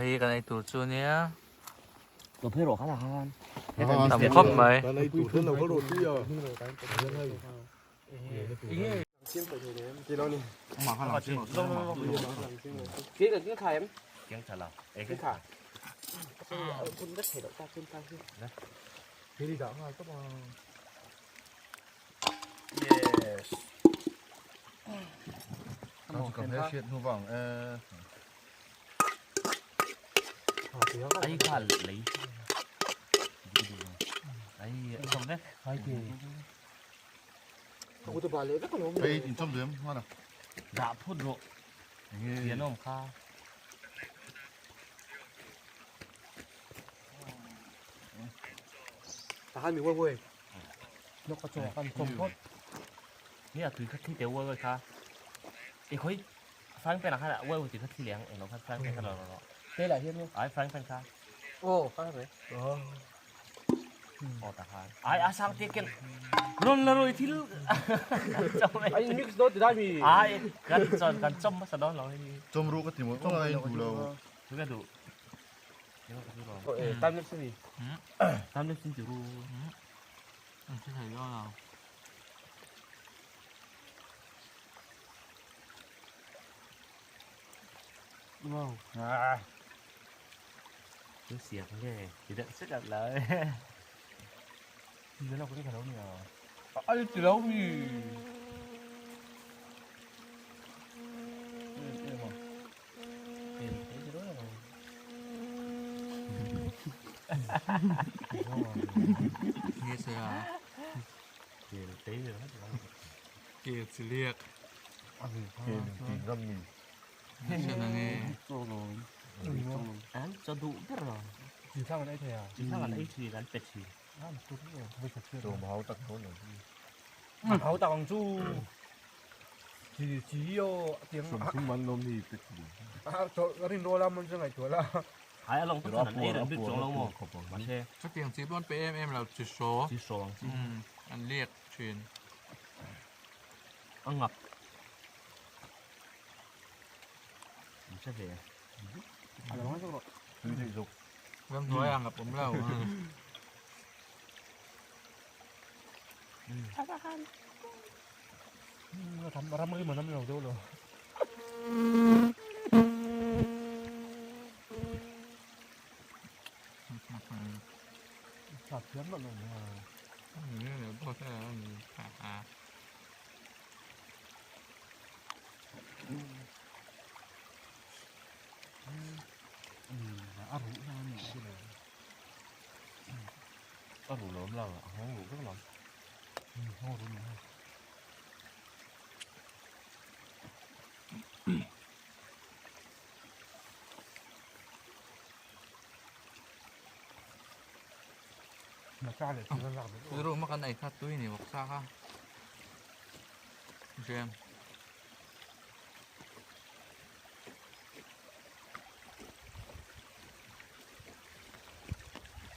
hi cái này tủ chu nhéตัวเพื่อนหรอครับล่ะครับ tầm khóc mày cái này tủ thân nào có đồ tuy à chị đâu nè mà khăn làm chiên cái là cái khai em chiên chả làm cái khaiคุณก็เทดอกตาขึ้นไปขึ้น thế thì đã hai cấp yes nó chỉ cần hết chuyện thu vòng ấy khai lấy ấy không đấy hai thì không có tập bài lễ rất là ngon đây thì trong dưới ngon nào đã phun độ tiền ông kha cả hai miếng quay quay nó có chỗ ăn trồng phốtนี่ถือคัดที่เดียวเว้ยค่ะไอ้คุยฟังเป็นอะไรล่ะเว้ยถือคัดที่เลี้ยงไอ้น้องฟังเป็นกันหรอđây là hiên luôn ไอ้ฟังเป็นค่ะ ô phát đấy โอ้ตาค่ะไอ้สั่งเตี้ยกันร้อนเลยที่ลูกจำไม่ anh mix đó thìได้มี ไอ้กันจมมาสะดอนเรา trong ru cái thì một trong này đủ lâu ทุกอย่างดูเดี๋ยวก็ดูรอ tam nước gì ทำได้จริงจิ๋ว chứ thầy do nào wow ดูเสียงเลยทีเด็ดสุดเลย thế nào có cái đâu nhỉ anh từ đâu thì เงี้ยเสีย เดี๋ยวตีเลย เกียร์เรียก thì ngâm mì เช่นนั้นไง อันจะดูได้หรอ chỉ sang ở đây thôi à จริงถ้ากันไอ้ทีกันเป็ดที tốt rồi bây giờ chưa đồ máu tắc thốn rồi áo tàng chu chỉ yêu tiếng sùng súng bắn nôm thì tuyệt vời cho cái đình đô la mình chưa ngày tuổi là หายลงตั้งแต่ไอ้เรื่องดึกจงลงมั้งมันใช่ สักเพียงซีบอนไปเอ็มเราจุดโช ที่สอง อันเรียกเชน อังงับไม่ใช่เหรอ à là nói cho rồi thứ thể dục เริ่มถอยอ่างกับผมเล่า ทำมือเหมือนน้ำเหนียวด้วยเหรอ sạt chém vào lồng à นี่เดี๋ยวพอแค่แล้วมีหา ăn hũ ra nhỉ cái này ก็หลูล้มเราห้องหลูก็ล้ม ngon đúng không มาจ้าเลยที่นั่นหลัง คือรู้มากันไหนคัดตุ้ยนี่บอกซ่าค่ะเชน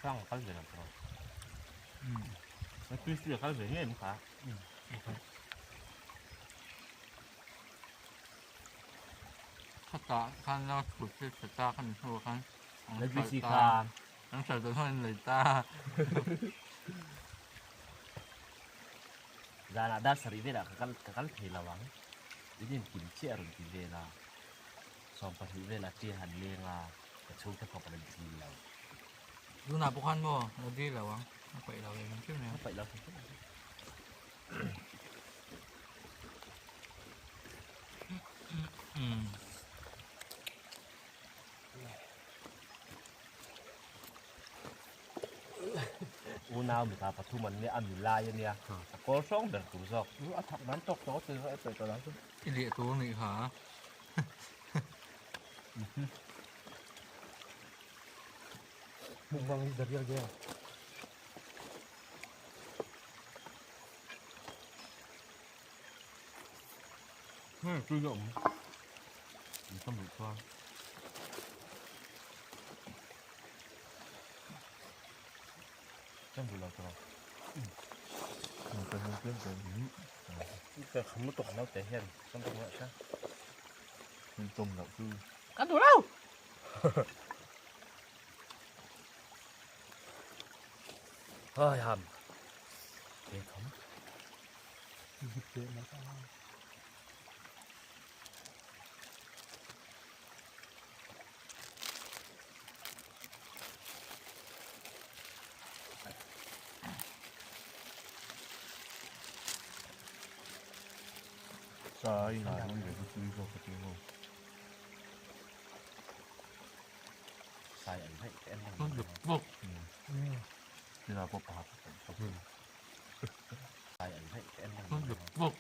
สร้างเขาเลยนะครับมันคือเสือเขาเลยเนี่ยมั้งคะ ขัดตาขันเราฝึกที่ขัดตาขันโชว์ขัน แล้ววิธีการ ทั้งใส่ตัวท่อนเลยตา Dana da sari vela kakal thela wang idin kim che arun ti vela som pa hi vela ti han lenga ka chu ta pha pan ti la ดูหนาปุคันบ่เราดีแล้ววะไปเราเองใช่ไหม pa la อืม u nao mi ta pathu man ne am la ya nia ko song dar ku sok u a thak nan tok to te ai pe to la อีเหลี่ยตัวนี่ขา mùng vàng giật ra kia chui rộng mi không đủ khoan chân đủ là to mình cần hướng dẫn tới cái không tụng nó thể hiện không tụng lại sao mình tôm đậu cư cắn đủ đâu เฮ้ยทำเด็กผม เจ๊มาซ่า ซ้ายหนามันเดี๋ยวก็ซื้อก็กระติ้ง ใส่อันให้แอนนั่ง ต้องหยุดบุก เวลาพบปะขอบคุณ ใส่อันให้แอนนั่ง ต้องหยุดบุก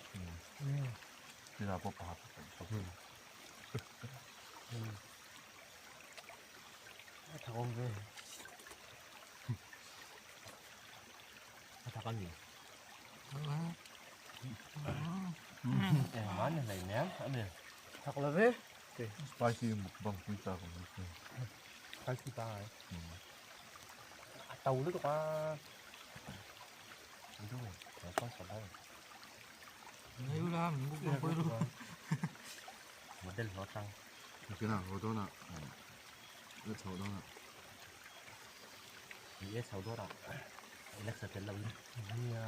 เวลาพบปะขอบคุณ ทำเลย ถ้าทำกันอยู่ Ừ. แองมันอย่างไรแม่อันนี้ ทักเลยเว้ย สไปซี่หมกบังคุยตาของมัน ใครสิตายเตาลึกกว่า ไม่รู้แต่ต้องสอนได้ ไม่รู้ละมันบุกไม่รู้ มันเดินหัวตัง cái nào có đó là rất xấu đó là มีเอสเซาด้วยอ่ะเล็กสเตลเราเนี่ย เนี่ย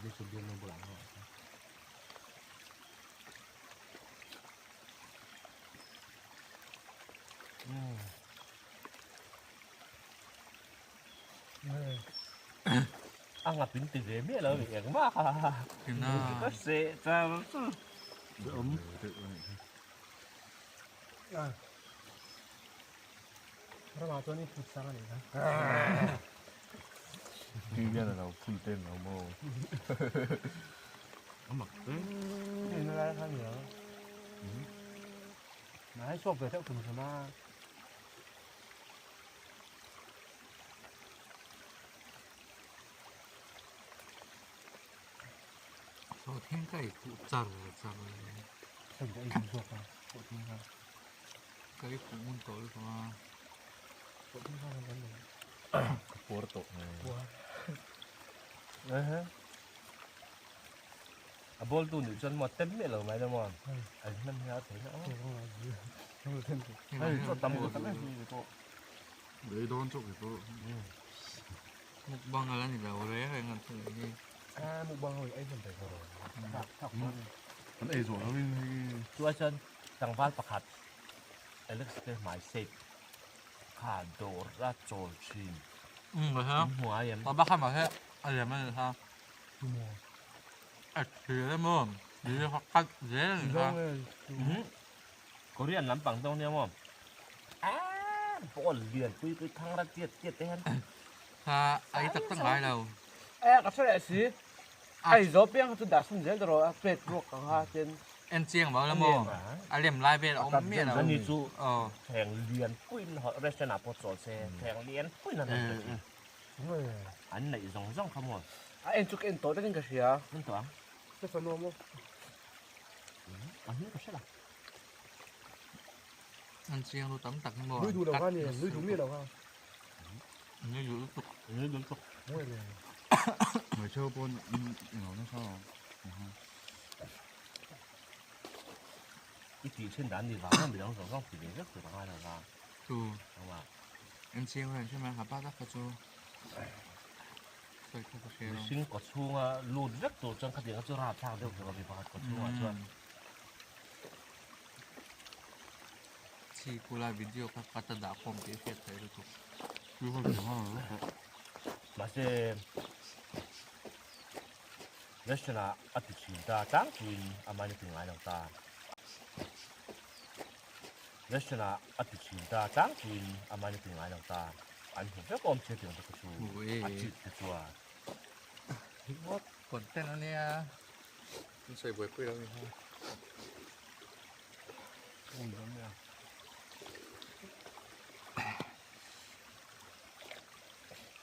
ได้ชุดเดียวในบุหรี่เนี่ยอังกับปิ้นติดเลยไม่เลยอย่างมากอ่ะ คือหน้า ก็เสียจ้า đỡ ấm tự này เรามาตัวนี้พุทธศาสนา khi ra là nào phi tên nào mô หมัก นี่อะไรข้างเหนียวมาให้ชอบเลยถ้าคุณสมา เราเท่งไก่กูจังจังเลย ถึงจะอีกชอบกันปวดที่ข้าง ไก่กูมันโตหรือเปล่า ปวดที่ข้างกันเลย Porto này ปวด à bol tu nữ chân mà tém miệng là mày đâu mà anh năm heo thấy nó ตัวข้างในเยอะทั้งหมดเส้น đây có tầm của cái này có đấy đón chỗ cái chỗ มุกบังอะไรนี่แบบอะไรอะไรเงี้ยคือนี่ มุกบางเลยไอ้คนแต่ก็ถักถักมัน hắn ấy rồi nó bên chua chân thằng phát bạc hạt anh lấy cái máy xịt khả đồ ra trồi chìm เหรอฮะ หัวยัง ตอนบ้าข้ามมาแค่อะไรไม่เลยครับ ชั่วโมง คือได้มั้งหรือเขาคัดเยอะเลย สี่ ค ชั่ว รับ โมงเลย có riêng lắm bằng tông nha mồm à bỏ liền quy thằng ra tiệt tiệt tên ถ้าไอ้ตักตั้งหลายเรา เอ๊ะก็ใช่สิไอ้โจเปียงเขาจะดัดสุนเจนตลอดเป็ดลวกกันฮะเจน เอ็นเจียงบอกแล้วมั้งไอเลี่ยมลายเบ็ดเอาเมียเรา anh đi chú อ๋อ thèn liền quy họ ra xe nào bỏ sổ xe thèn liền quy là này เฮ้ย anh này rong rong không rồi ไอ้จุกเอ็นโตได้กันกับเสีย nên toán จะสนุกมั้ง anh biết có sẽ là เอ็นเจียงเราตั้งตักมั้ง ลุยดูเราข้านี่ลุยดูเมียเราข้า นี่อยู่ตุก nhớ đúng không เฮ้ยเลย mày chơi con nó sao cái gì trên đàn thì vào nó bị đóng rong rong thì rất từ hai là ra ดู không ạ เอ็นเจียงเลยใช่ไหมครับป้าตักกระจูเคยเคย sinh có chuông lùn rất tổ trong các tiếng cho rạp sang được rồi bị phạt có chuông chưa ชีกูไลวิดีโอกับปัตตาดาคอมเพียร์เลยทุก chưa có gì hoa mà sẽ rất là ắt chỉ ta trắng quỳnh à mà những ngày đầu ta rất là ắt chỉ ta trắng quỳnh à mà những ngày đầu ta anh cũng rất ôm chơi tiếng cái chuông โอ้ย ắt chỉ cái chuông ว่ากดเต้นแล้วเนี่ยมันใส่บวยปุ้ยแล้วนี่ฮะ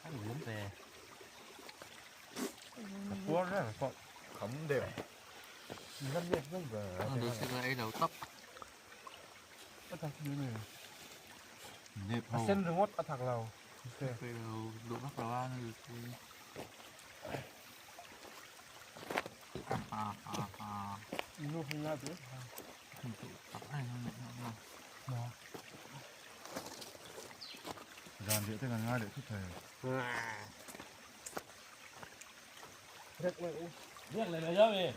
anh muốn về quá ra con khắm đẹp นั่นเนี่ยนั่นแบบ ต้องดูสิว่าไอ้เราต๊อก ก็ถักยืนเลย nếp เส้น hầu หรือว่าถักเราโอเค ไปเราดูนักเราว่านั่นคืออีนู่นข้างหน้าด้วย คุณถูกตับให้นั่นเอง เนาะ dàn địa thế là ngay để thích thầy เรียกเลย เรียกเลยเยอะเลย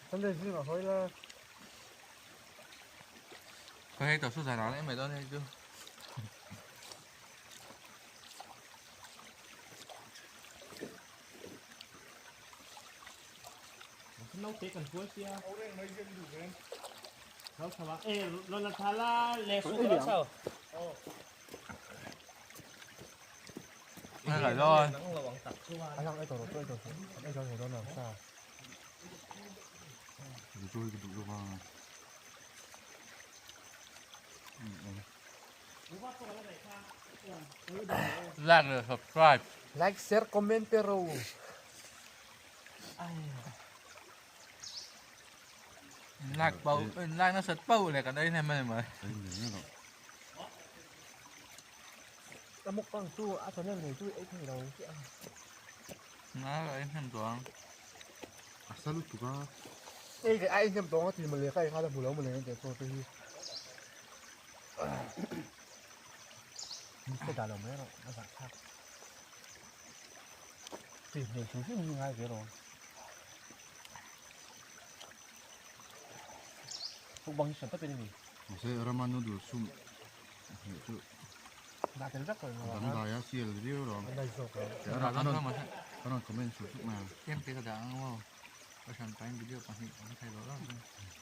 ทำได้จริงเหรอเฮ้ยล่ะ เขาให้ต่อสู้สายหนังได้ไหมตอนนี้จู น้องเตะกันฟัวเชียเขาสวัสดิ์โรนัลทาร่าเลสุดแล้วเช้า ไม่ไหลร้อน ต้องระวังตัดช่วย ไอ้ช่างไอ้ตัวไอ้ตัวไอ้ช่างเห็นแล้วหนังซ่า 你做一个卤肉饭啊。แรกเลย subscribe ไลค์แชร์คอมเมนต์เตอร์ แรกเป่าแรกน่าจะเป่าอะไรกันได้ไหมไหม 哎，你那个， แล้วมุกปังตู้อาตอนนี้เลยตู้ไอ้ที่เรา น่าไอ้ทำตัว 啊，三路土吧， ไอ้ไอ้ที่มันตรงที่มันเลยใกล้ข้าวแต่บุหรี่มันเลยแต่ตัวที่มันจะด่าเราไหมเราไม่สักทักสิเดี๋ยวชูที่มีง่ายเกินหรอพวกบางสิ่งก็เป็นอย่างนี้ 我说阿拉曼诺都送，就 น่าจะรักกัน 咱们大家写了这个了， ได้สก 给阿拉คอมเมนต์สุดๆมา เข้มตีกระดังว่าประชันไปวิดีโอปะหิไม่ใช่หรอก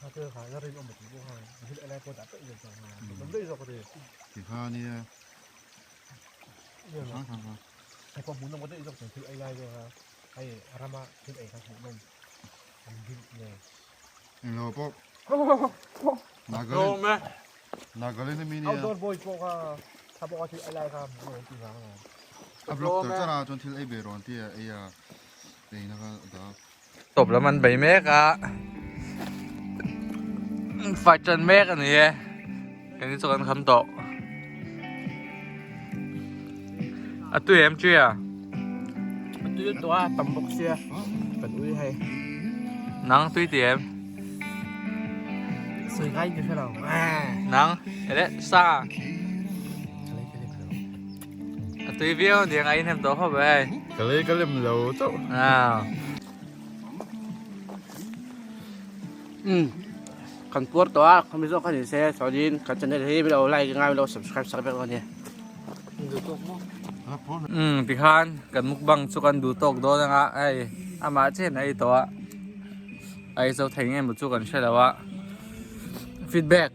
ถ้าเจอขายก็เรียนออกมาถึงพวกเขาคิดอะไรก็จะเป็นอย่างไรมันได้สกเลย 其他呢， เรื่อง 啥看法？ ไอ้ความมุนต้องมาได้สกถึงไอ้ไรเลยครับไอ้รามาถึงไอ้ข้าวหนุ่มมันดิ้นเลย 然后不，哪个 โดน 人 ไหม 哪个人的米 เอาโด 呢？ นโบยพวกถ้าบอกว่าถึงไอ้ไรครับโดนที่ร้าน 啊，不，到这啦，转till A边上的，哎呀，对那个的， ตบแล้วมันใบเมฆอะไฟจนเมฆอันนี้อันนี้ส่วนคำตอบอ่ะตัวเอ็มจีอ่ะ ตัวตัวตำบกเสียเป็นอุ้ยให้ นังตุ้ยเตียม สวยง่ายอยู่ใช่ไหม นังเอ๊ะซ่าอ่ะตุ้ยเบี้ยวเดี๋ยวไอ้ทำตัวเข้าไป 个嘞个嘞唔漏走， อ้าว ขันปวดตัวขันไม่ชอบขันเสียสวัสดีขันจะได้ที่เราไล่ง่ายเรา subscribe สักแบบนี้ 啊，跑了， ติคานกันมุกบังสุกันดูตกโดนนะไอ้อามาเช่นไอ้ตัวไอ้เจ้าไทยไงมุจุกันใช่แล้ววะฟีดแบ็ก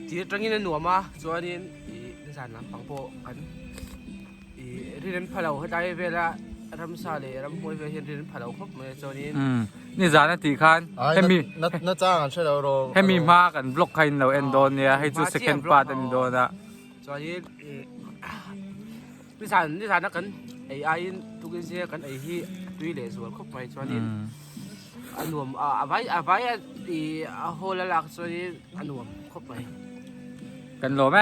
ทีตรงนี้หนัวมาส่วนนี้นิสานน้ำปังโปกันเรียนพะเราเขาได้เวลารำซาเลยรำมวยเรียนพะเราครบเลยส่วนนี้ นี่จานะติคานให้มี 那这样出来了， ให้มีมากันบล็อกใครเราเอ็นโดนเนี่ยให้จู second part เอ็นโดนอะ ส่วนนี้นิสานนักกันไอ้ทุกคนเสียกันไอ้ที่ตุยเลยส่วนครบไปส่วนนี้อันหนวมอาไว้โฮลลักส่วนนี้อันหนวมครบไป กันโหลไหม